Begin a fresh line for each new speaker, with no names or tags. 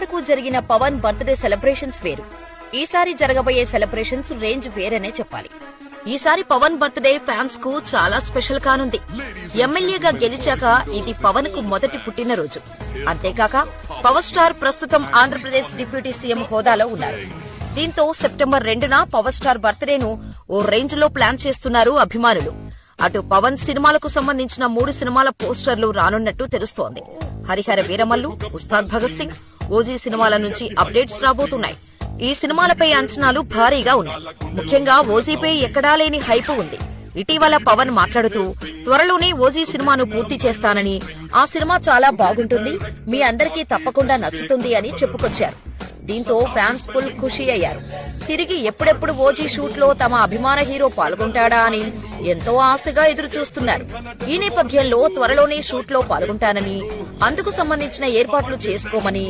ఇప్పటివరకు జరిగిన Pawan birthday celebrations వేరు. ఈసారి జరగబోయే సెలబ్రేషన్స్ రేంజ్ వేరేనే చెప్పాలి. ఈసారి పవన్ బర్త్డే ఫ్యాన్స్ కు చాలా స్పెషల్ కానుంది. ఎమ్మెల్యేగా గెలిచాక ఇది పవన్ కు మొదటి పుట్టినరోజు. అంతేకాక పవర్ స్టార్ ప్రస్తుతం ఆంధ్రప్రదేశ్ డిప్యూటీ సీఎం హోదాలో ఉన్నారు. దీంతో సెప్టెంబర్ 2న పవర్ స్టార్ బర్త్డేను ఓ రేంజ్ లో ప్లాన్ చేస్తున్నారు అభిమానులు. అటు పవన్ సినిమాలకు సంబంధించిన 3 సినిమాల పోస్టర్లు రానున్నట్టు తెలుస్తోంది. హరిహర వీరమల్లు, ఉస్తాద్ భగత్ సింగ్, ఓజీ సినిమాల నుంచి అప్డేట్స్ రాబోతున్నాయి. ఈ సినిమాలపై అంచనాలు భారీగా ఉన్నాయి. ముఖ్యంగా ఓజీపై ఎక్కడా లేని హైప్ ఉంది. ఇటీవల పవన్ మాట్లాడుతూ త్వరలోనే ఓజీ సినిమాను పూర్తి చేస్తానని, ఆ సినిమా చాలా బాగుంటుంది, మీ అందరికీ తప్పకుండా నచ్చుతుంది అని చెప్పుకొచ్చారు. దీంతో ఫ్యాన్స్ ఫుల్ ఖుషి అయ్యారు. తిరిగి ఎప్పుడెప్పుడు ఓజీ షూట్ లో తమ అభిమాన హీరో పాల్గొంటాడా అని ఎంతో ఆశగా ఎదురుచూస్తున్నారు. ఈ నేపథ్యంలో త్వరలోనే షూట్ లో పాల్గొంటానని, అందుకు సంబంధించిన ఏర్పాట్లు చేసుకోమని